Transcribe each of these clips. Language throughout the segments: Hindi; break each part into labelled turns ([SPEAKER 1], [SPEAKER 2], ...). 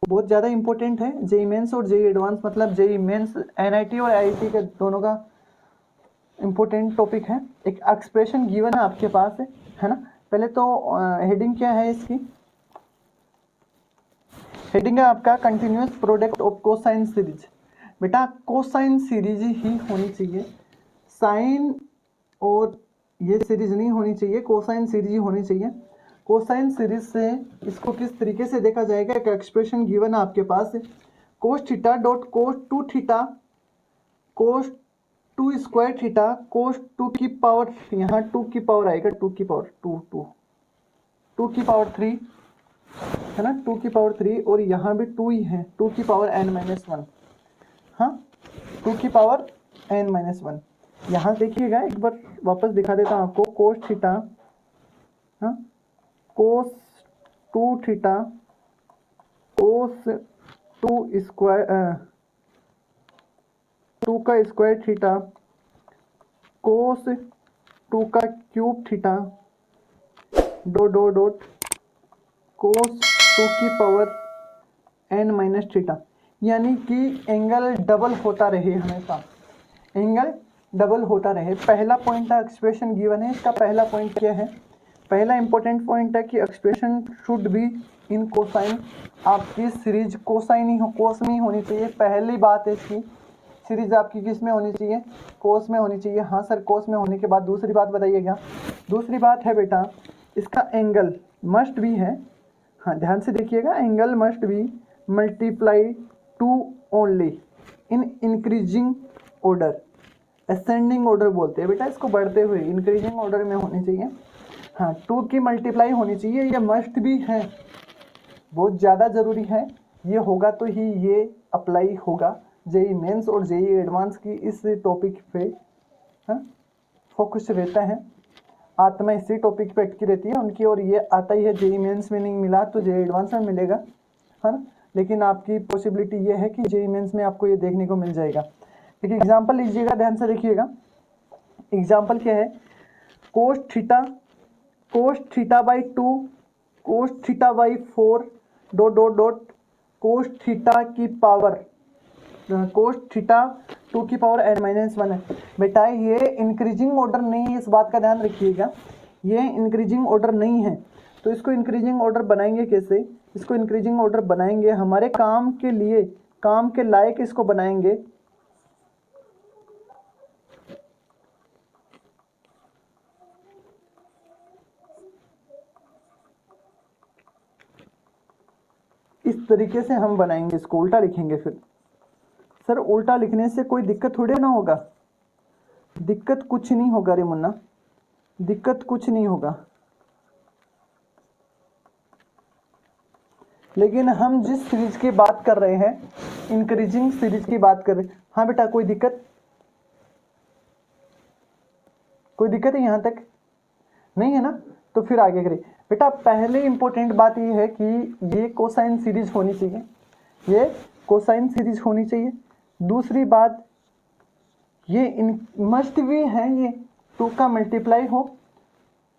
[SPEAKER 1] बहुत ज़्यादा इंपॉर्टेंट है। जेई मेंस और जेई एडवांस, मतलब जेई मेंस एनआईटी और आईआईटी के दोनों का इंपॉर्टेंट टॉपिक है। एक एक्सप्रेशन गिवन है आपके पास है ना। पहले तो हेडिंग क्या है इसकी, हेडिंग है आपका continuous product of cosine series. बेटा कोसाइन सीरीज ही होनी चाहिए, साइन और ये सीरीज नहीं होनी चाहिए, कोसाइन सीरीज ही होनी चाहिए। कोसाइन सीरीज से इसको किस तरीके से देखा जाएगा, एक एक्सप्रेशन गिवन है आपके पास, cos theta dot cos two theta cos two square theta cos two की पावर, यहाँ टू की पावर आएगा, टू की पावर टू की पावर 3 है ना, 2 की पावर 3, और यहाँ भी 2 ही है, 2 की पावर n-1। हाँ 2 की पावर n-1। यहाँ देखिएगा एक बार वापस दिखा देता हूँ आपको, कोस थीटा, हाँ कोस 2 थीटा कोस 2 स्क्वायर 2 का स्क्वायर थीटा कोस 2 का क्यूब थीटा डॉट कोस 2 की पावर n-थीटा, यानी कि एंगल डबल होता रहे, हमेशा एंगल डबल होता रहे। पहला पॉइंट है एक्सप्रेशन गिवन है, इसका पहला पॉइंट क्या है, पहला इंपॉर्टेंट पॉइंट है कि expression should be in cosine. आपकी सीरीज कोसाइन ही हो, कोस में ही होनी चाहिए। पहली बात है इसकी, सीरीज आपकी किस में होनी चाहिए, कोस में होनी चाहिए। हाँ सर कोस में होने के बाद दूसरी बात बताइएगा, दूसरी बात है बेटा इसका एंगल मस्ट भी है, हाँ ध्यान से देखिएगा, angle must be multiply two only in increasing order, ascending order बोलते हैं बेटा इसको, बढ़ते हुए इंक्रीजिंग ऑर्डर में होनी चाहिए। हाँ 2 की मल्टीप्लाई होनी चाहिए, ये मस्ट भी है, बहुत ज़्यादा ज़रूरी है, ये होगा तो ही ये अप्लाई होगा। जेई मेंस और जेई एडवांस की इस टॉपिक पे हाँ फोकस रहता है, आत्मा इसी टॉपिक पे अटकी रहती है उनकी, और ये आता ही है जेई मेंस में नहीं मिला तो जेई एडवांस में मिलेगा, है ना। लेकिन आपकी पॉसिबिलिटी ये है कि जेई मेंस में आपको ये देखने को मिल जाएगा। एक एग्जांपल लीजिएगा, ध्यान से देखिएगा, एग्जांपल क्या है, cos theta by 2 cos theta by 4 dot cos theta की पावर कोस थीटा 2 की पावर n-1 है। बेटा ये इंक्रीजिंग ऑर्डर नहीं है, इस बात का ध्यान रखिएगा, ये इंक्रीजिंग ऑर्डर नहीं है। तो इसको इंक्रीजिंग ऑर्डर बनाएंगे कैसे, इसको इंक्रीजिंग ऑर्डर बनाएंगे हमारे काम के लिए, काम के लायक इसको बनाएंगे। इस तरीके से हम बनाएंगे, इसको उल्टा लिखेंगे। फिर सर उल्टा लिखने से कोई दिक्कत थोड़ी ना होगा, दिक्कत कुछ नहीं होगा रे मुन्ना, दिक्कत कुछ नहीं होगा। लेकिन हम जिस सीरीज की बात कर रहे हैं, इंक्रीजिंग सीरीज की बात कर रहे हैं। हाँ बेटा कोई दिक्कत, कोई दिक्कत है यहाँ तक नहीं है ना, तो फिर आगे करें बेटा। पहले इंपॉर्टेंट बात ये है कि ये कोसाइन सीरीज होनी चाहिए, ये कोसाइन सीरीज होनी चाहिए। दूसरी बात ये मस्ट भी है, ये 2 का मल्टीप्लाई हो,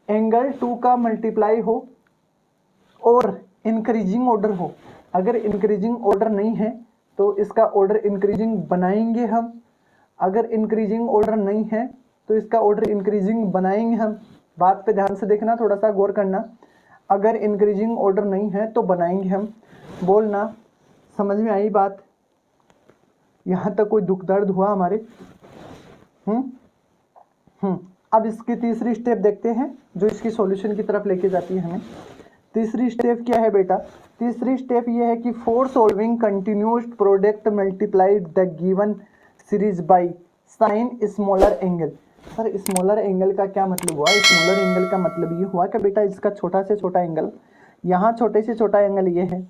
[SPEAKER 1] एंगल 2 का मल्टीप्लाई हो और इंक्रीजिंग ऑर्डर हो। अगर इंक्रीजिंग ऑर्डर नहीं है तो इसका ऑर्डर इंक्रीजिंग बनाएंगे हम, अगर इंक्रीजिंग ऑर्डर नहीं है तो इसका ऑर्डर इंक्रीजिंग बनाएंगे हम। बात पे ध्यान से देखना, थोड़ा सा गौर करना, अगर इंक्रीजिंग ऑर्डर नहीं है तो बनाएंगे हम। बोलना समझ में आई बात, यहाँ तक कोई दुख दर्द हुआ हमारे? अब इसकी तीसरी स्टेप देखते हैं जो इसकी सॉल्यूशन की तरफ लेके जाती है हमें। तीसरी स्टेप क्या है बेटा, तीसरी स्टेप ये है कि for solving continuous product multiplied the given series by sign smaller angle. Sir smaller angle का क्या मतलब हुआ, स्मॉलर एंगल का मतलब ये हुआ कि बेटा इसका छोटा से छोटा एंगल, यहाँ छोटे से छोटा एंगल ये है,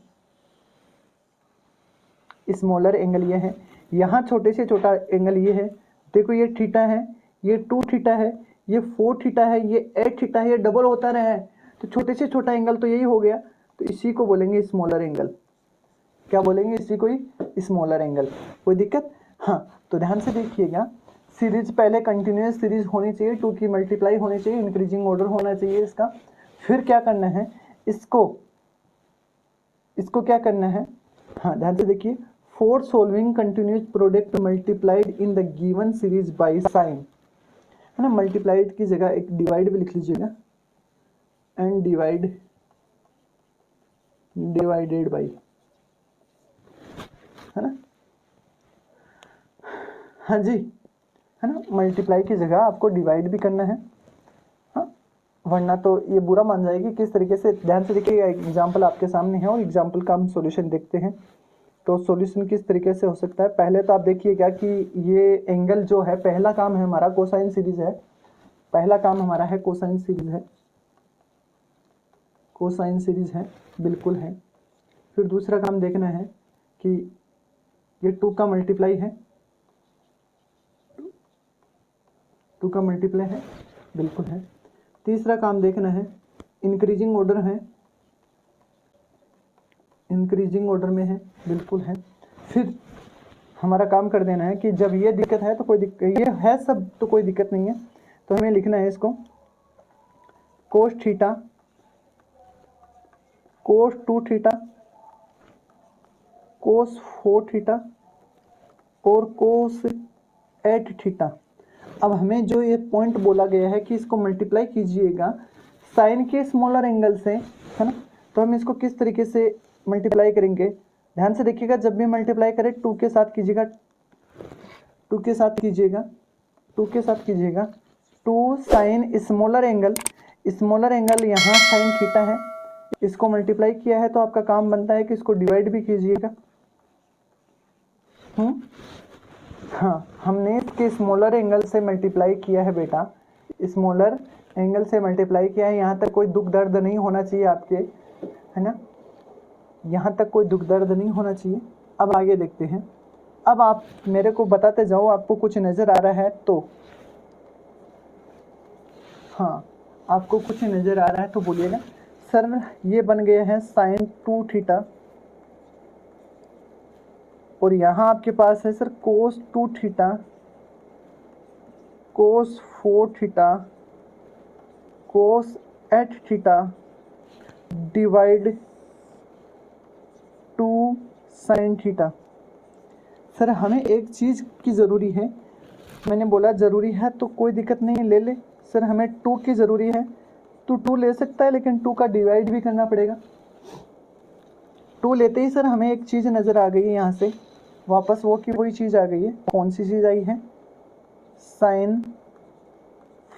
[SPEAKER 1] स्मॉलर एंगल ये है, यहाँ छोटे से छोटा एंगल ये है। देखो ये थीटा है, ये 2 थीटा है, ये 4 थीटा है, ये 8 थीटा है, ये डबल होता रहा है, तो छोटे से छोटा एंगल तो यही हो गया, तो इसी को बोलेंगे स्मॉलर एंगल। क्या बोलेंगे, इसी को ही स्मॉलर एंगल। कोई दिक्कत? हाँ तो ध्यान से देखिएगा, सीरीज पहले कंटिन्यूस सीरीज होनी चाहिए, 2 की मल्टीप्लाई होनी चाहिए, इंक्रीजिंग ऑर्डर होना चाहिए इसका। फिर क्या करना है, इसको क्या करना है, हाँ ध्यान से देखिए, for solving continuous product multiplied in the given series by sign, है ना, मल्टीप्लाइड की जगह एक डिवाइड भी लिख लीजिएगा, एंड डिवाइडेड बाई, है ना, हाँ जी, है ना, मल्टीप्लाई की जगह आपको डिवाइड भी करना है, हाँ, वरना तो ये बुरा मान जाएगी। किस तरीके से, ध्यान से देखिएगा, एग्जाम्पल आपके सामने है और एग्जाम्पल का हम सॉल्यूशन देखते हैं। तो सॉल्यूशन किस तरीके से हो सकता है, पहले तो आप देखिएगा कि ये एंगल जो है, पहला काम है हमारा कोसाइन सीरीज है, पहला काम हमारा है कोसाइन सीरीज है, कोसाइन सीरीज है, बिल्कुल है। फिर दूसरा काम देखना है कि ये 2 का मल्टीप्लाई है, 2 का मल्टीप्लाई है, बिल्कुल है। तीसरा काम देखना है, इंक्रीजिंग ऑर्डर है, इंक्रीजिंग ऑर्डर में है, बिल्कुल है। फिर हमारा काम कर देना है कि जब ये दिक्कत है तो कोई दिक्कत, ये है सब तो कोई दिक्कत नहीं है, तो हमें लिखना है इसको कोस थीटा, कोस 2 थीटा, कोस 4 थीटा और कोस 8 थीटा। अब हमें जो ये पॉइंट बोला गया है कि इसको मल्टीप्लाई कीजिएगा साइन के स्मॉलर एंगल से, है ना, तो हम इसको किस तरीके से मल्टीप्लाई करेंगे, ध्यान से देखिएगा, जब भी मल्टीप्लाई करें 2 के साथ कीजिएगा, 2 के साथ कीजिएगा, 2 के साथ कीजिएगा, 2 sine smaller angle, smaller angle यहाँ साइन थीटा है, इसको मल्टीप्लाई किया है तो आपका काम बनता है कि इसको डिवाइड भी कीजिएगा। हाँ, हमने इसके स्मॉलर एंगल से मल्टीप्लाई किया है बेटा, स्मॉलर एंगल से मल्टीप्लाई किया है, यहाँ तक कोई दुख दर्द नहीं होना चाहिए आपके, है ना, यहाँ तक कोई दुख दर्द नहीं होना चाहिए। अब आगे देखते हैं, अब आप मेरे को बताते जाओ, आपको कुछ नज़र आ रहा है तो, हाँ आपको कुछ नज़र आ रहा है तो बोलिएगा। सर ये बन गए हैं साइन 2 थीटा, और यहाँ आपके पास है सर कोस 2 थीटा, कोस 4 थीटा, कोस 8 theta divide 2 sine theta. Sir हमें एक चीज़ की ज़रूरी है, मैंने बोला ज़रूरी है तो कोई दिक्कत नहीं है, ले ले। सर हमें 2 की ज़रूरी है तो 2 ले सकता है, लेकिन 2 का डिवाइड भी करना पड़ेगा। 2 लेते ही सर हमें एक चीज़ नज़र आ गई है, यहाँ से वापस वो की वही चीज़ आ गई है। कौन सी चीज़ आई है, साइन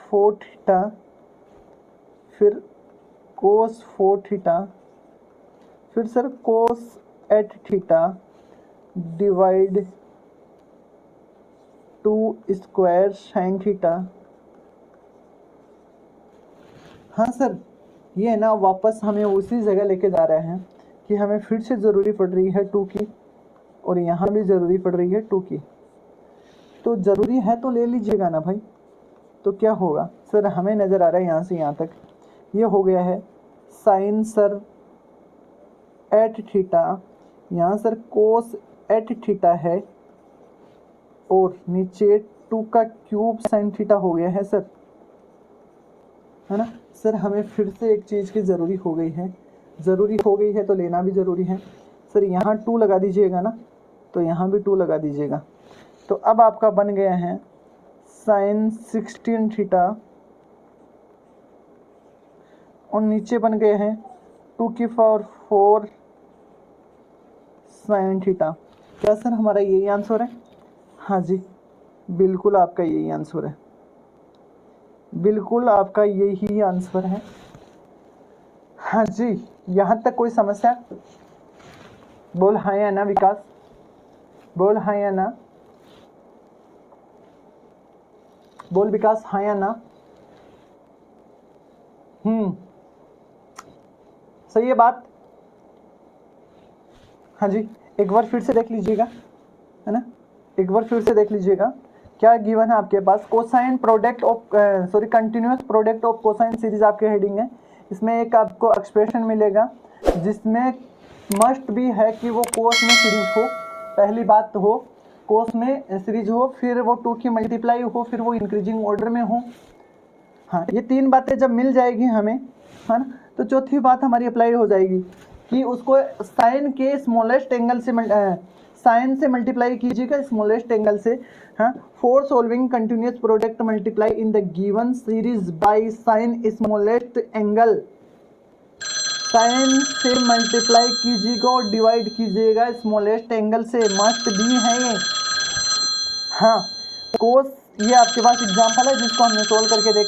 [SPEAKER 1] 4 थीटा, फिर कोस 4 थीटा, फिर सर कोस 8 theta divide 2 square sine theta. हाँ सर, ये है ना, वापस हमें उसी जगह लेके जा रहे हैं कि हमें फिर से ज़रूरी पड़ रही है 2 की, और यहाँ भी ज़रूरी पड़ रही है 2 की। तो ज़रूरी है तो ले लीजिएगा ना भाई। तो क्या होगा सर, हमें नज़र आ रहा है यहाँ से यहाँ तक, ये हो गया है साइन सर 8 थीटा, यहाँ सर कोस 8 थीटा है, और नीचे 2 का क्यूब साइन थीटा हो गया है सर, है ना। सर हमें फिर से एक चीज़ की ज़रूरी हो गई है, ज़रूरी हो गई है तो लेना भी ज़रूरी है। सर यहाँ 2 लगा दीजिएगा ना, तो यहाँ भी 2 लगा दीजिएगा। तो अब आपका बन गया है साइन 16 थीटा, और नीचे बन गए हैं 2 की पावर 4 साइन थीटा। क्या सर हमारा यही आंसर है? हाँ जी, बिल्कुल आपका यही आंसर है, बिल्कुल आपका यही आंसर है। हाँ जी, यहाँ तक कोई समस्या? बोल हाँ या ना विकास, बोल हाँ या ना, बोल विकास हाँ या ना। सही है बात। हाँ जी, एक बार फिर से देख लीजिएगा, है ना, एक बार फिर से देख लीजिएगा क्या गिवन है आपके पास। Cosine product of continuous product of cosine series आपके हेडिंग है। इसमें एक आपको एक्सप्रेशन मिलेगा जिसमें मस्ट भी है कि वो कोस में सीरीज हो, पहली बात तो हो कोस में सीरीज हो, फिर वो 2 की मल्टीप्लाई हो, फिर वो इंक्रीजिंग ऑर्डर में हो। हाँ, ये 3 बातें जब मिल जाएगी हमें, है ना, तो चौथी बात हमारी अप्लाई हो जाएगी कि उसको साइन के स्मॉलेस्ट एंगल से साइन से मल्टीप्लाई कीजिएगा स्मॉलेस्ट एंगल से। हाँ, for solving continuous product multiply in the given series by sine smallest angle. Sine से मल्टीप्लाई कीजिएगा और डिवाइड कीजिएगा स्मॉलेस्ट एंगल से, मस्ट बी है ये। हाँ, कोस ये आपके पास एग्जाम्पल है जिसको हमने सोल्व करके देखा है।